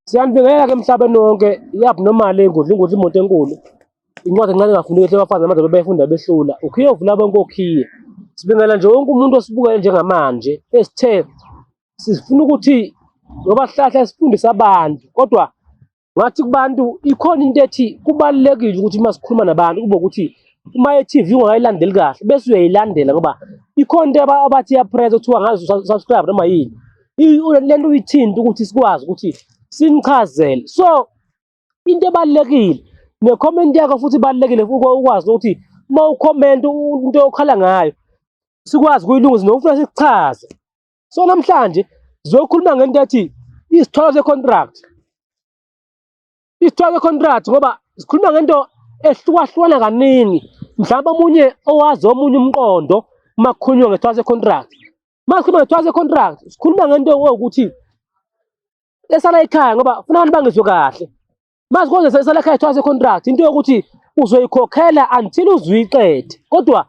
Siyanibingelela ke emhlabeni wonke i-abnormal engudla imoto enkulu. Incwadi encane engafundeki abafazi namadlozi befunda behlula. Ukhiye uvula bonke okhiye. Sibingela nje wonke umuntu osibukele njengamanje esithe sifuna ukuthi ngoba sihlahla sifundise abantu kodwa ngathi kubantu ikhona into ethi kubalulekile ukuthi uma sikhuluma nabantu kube ukuthi uma e-TV ungayilandeli kahle bese uyayilandela ngoba ikhona into abathi ya-press kuthiwa ngazo subscribe noma yini. Lento uyithinta ukuthi sikwazi ukuthi simchazele. So into ebalulekile ne-comment yakho futhi ibalulekile ukwazi ukuthi uma ucomment into okhala ngayo sikwazi ukuyilungisa nofuna sikuchaze. So namhlanje sizokhuluma ngento ethi isithwalo se-contract. Isithwalo se-contract ngoba sikhuluma ngento ehlukahlukana kaningi. Mhlawumbe omunye owazi omunye umqondo uma kukhulunywa ngesithwalo se-contract. Uma sikhuluma ngesithwalo se-contract sikhuluma ngento ukuthi esala ekhaya ngoba funa abantu bangizwe kahle. Mazi konke esala ekhaya isithwalo se-contract into yokuthi uzoyikhokhela until uzuyiqede. Kodwa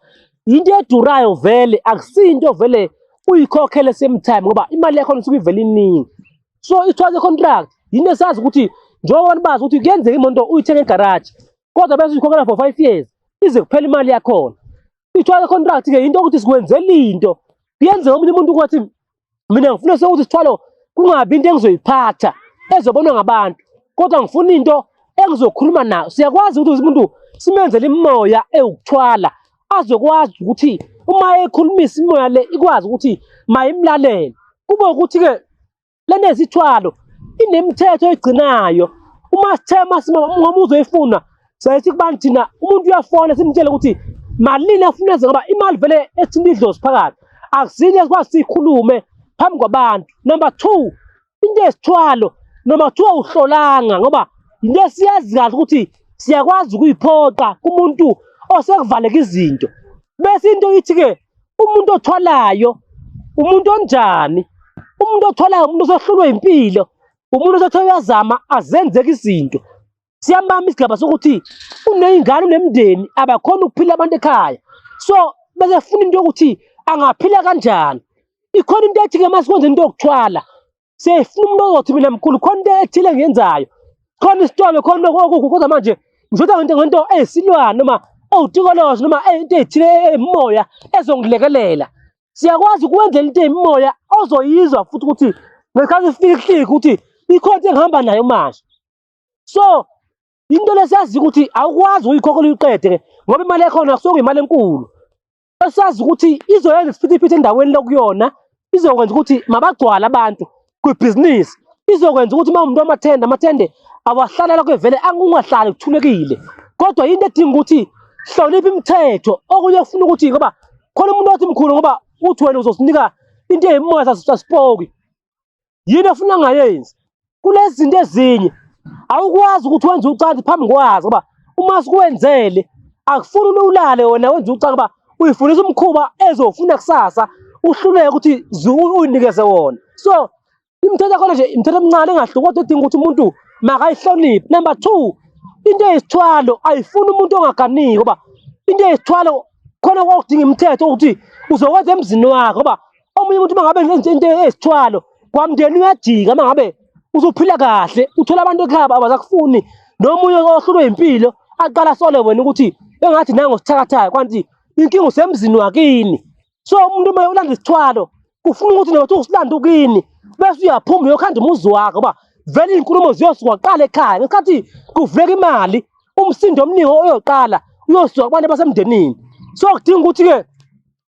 into edurayo vele akusinto vele uyikhokhele same time ngoba imali yakho isuke ivele iningi. So isithwalo se-contract yinto esazi ukuthi njengoba bazi ukuthi kuyenzeka imoto uyithenga egarage kodwa bese uyikhokhela for 5 years ize kuphela imali yakhona. Isithwalo se-contract ke into ukuthi sikwenzela into kuyenzeka omunye umuntu ukuthi mina ngifuna ukuthi isithwalo kungabi into engizoyiphatha ezobonwa ngabantu kodwa ngifuna into engizokhuluma nayo. Siyakwazi ukuthi umuntu simenzele imimoya ewukuthwala azokwazi ukuthi uma ekhulumisa imoya le ikwazi ukuthi mayimlalele. Kube ukuthi ke lento yesithwalo inemithetho egcinayo. Uma sithema ngoba uzoyifuna sayithi kubantu thina umuntu uyafona simtshele ukuthi malini afuneza ngoba imali vele ethinta idlozi phakathi akusinye sikwazi sikhulume phambi kwabantu. Number 2 into yesithwalo noma kuthiwa uhlolanga ngoba into siyazi kahle ukuthi siyakwazi ukuyiphoqa kumuntu osekuvaleka izinto. Bese into ithi ke umuntu othwalayo umuntu onjani? Umuntu othwalayo umuntu osohlulwe impilo, umuntu osothe uyazama azenzeke izinto. Siyambamba isigaba sokuthi uneyingane unemndeni abakhona ukuphila abantu ekhaya. So bese funa into yokuthi angaphila kanjani. Ikhona into ethi ke masikwenze into yokuthwala sefuna umuntu ozothi mina mkhulu khona into ethile ngiyenzayo. Khona isitolo khona okukho kodwa manje ngisho ngento eyisilwane noma owutikolozi noma into ethile emoya ezongilekelela. Siyakwazi ukwenza into emoya ozoyizwa futhi ukuthi ngesikhathi sifikile ukuthi ikhona engihamba nayo manje. So into lesiyazi ukuthi awukwazi ukuyikhokhela uyiqede ngoba imali yakhona kusuke imali enkulu. Esazi ukuthi izoyenza isiphithiphithi endaweni lokuyona izokwenza ukuthi mabagcwala abantu kwibhizinisi. Izokwenza ukuthi uma umuntu amathende awahlala lokho vele angungahlali kuthulekile. Kodwa into edinga ukuthi hlonipha imithetho okunye kufuna ukuthi ngoba khona umuntu othi mkhulu ngoba uthi wena uzosinika into eyimoya sasipoki. Yini efuna ngayenzi kulezi zinto ezinye awukwazi ukuthi wenze ucansi phambi kwazo ngoba uma sikwenzele akufuni ulale wena wenze ucansi ngoba uyifundisa umkhuba ezofuna kusasa uhluleke ukuthi uyinikeze wona. So imithetho yakhona nje imithetho emincane engahluki kodwa edinga ukuthi umuntu makayihloniphe. Number 2 into yesithwalo ayifuni umuntu ongaganiki ngoba into yesithwalo khona okudinga imithetho ukuthi uzokwenza emzini wakho ngoba omunye umuntu mangabe ngenze into yesithwalo kwamndeni uyajika mangabe uzophila kahle uthola abantu ekhaya abazakufuni nomunye ohlulwe impilo aqala sole wena ukuthi engathi nango sithakathaka kwanti inkinga usemzini wakini. So umuntu uma ulanda isithwalo kufuna ukuthi nawe usilanda ukini bese uyaphuma uyokhanda umuzi wakho ngoba vele inkulumo ziyosuka qala ekhaya ngesikhathi kuvuleka imali umsindo omningi oyoqala uyosuka kubantu basemndenini. So kudinga ukuthi ke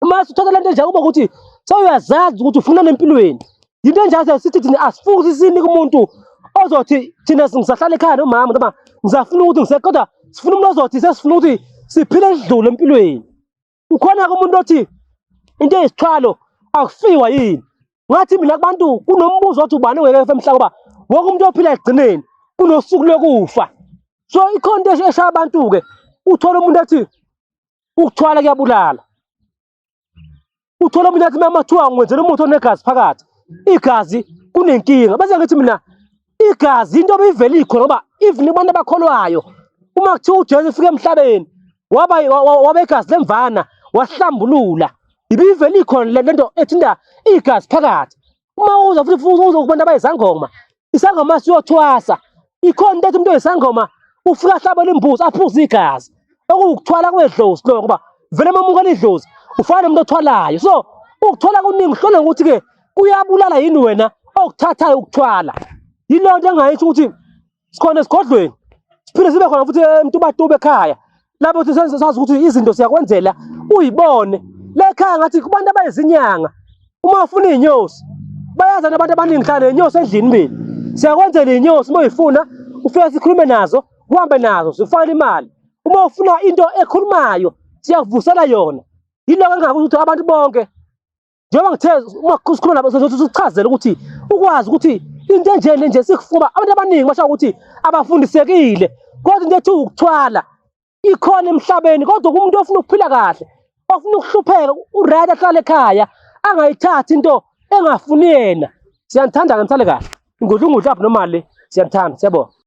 uma usuthatha lento nje kuba ukuthi sewuyazazi ukuthi ufuna empilweni. Into enjalo sithi thina asifuthi sinike umuntu ozothi thina singisahlala ekhaya nomama noma ngizafuna ukuthi ngisekodwa sifuna umuntu ozothi sesifuna ukuthi siphile edlule empilweni. Ukhona ke umuntu othi into yesithwalo akufiwa yini. Ngathi mina kubantu kunombuzo othi ubani ongeke emhlaba ngoba wonke umuntu ophila egcineni kunosuku lokufa. So ikhona into eshaya abantu ke uthola umuntu ethi ukuthwala kuyabulala. Uthola umuntu ethi mama thiwa ngwenzela umuntu onegazi phakathi. Igazi kunenkinga bese ngithi mina igazi into obivela ikhona ngoba even abantu abakholwayo uma kuthiwa uJesu ufike emhlabeni waba igazi lemvana wahlambulula ibivele ikhona lento ethinda igazi phakathi. Uma uza futhi kubantu abayizangoma, isangoma siyothwasa ikhona into ethi umuntu oyisangoma ufika ahlabela imbuzi aphuze igazi okuwukuthwala kwedlozi lokho ngoba vele mamukela idlozi ufana nomuntu othwalayo. So ukuthwala kuningi hlole ukuthi-ke kuyabulala yini wena okuthathayo ukuthwala. Yilo nto engayisho ukuthi sikhona esigodlweni siphinde sibe khona futhi emtubatuba ekhaya lapho ukuthi sazi ukuthi izinto siyakwenzela uyibone. Le ekhaya ngathi kubantu abayizinyanga uma ufuna iy'nyosi bayaza nabantu abaningi hlala ney'nyosi endlini mbili. Siyakwenzela iy'nyosi uma uyifuna ufike sikhulume nazo uhambe nazo zifakele imali. Uma ufuna into ekhulumayo siyakuvusela yona. Yiloko engakusho ukuthi abantu bonke njengoba ngithe uma sikhuluma nabo sichazele ukuthi ukwazi ukuthi into enjeni nje sikufuma. Abantu abaningi basho ukuthi abafundisekile kodwa into ethi ukuthwala ikhona emhlabeni kodwa kumuntu ofuna ukuphila kahle ofuna ukuhlupheka urayida ahlale ekhaya angayithathi into engafuni yena. Siyanithanda-ke nihlale kahle ingudla lapho nomali le siyanithanda siyabonga.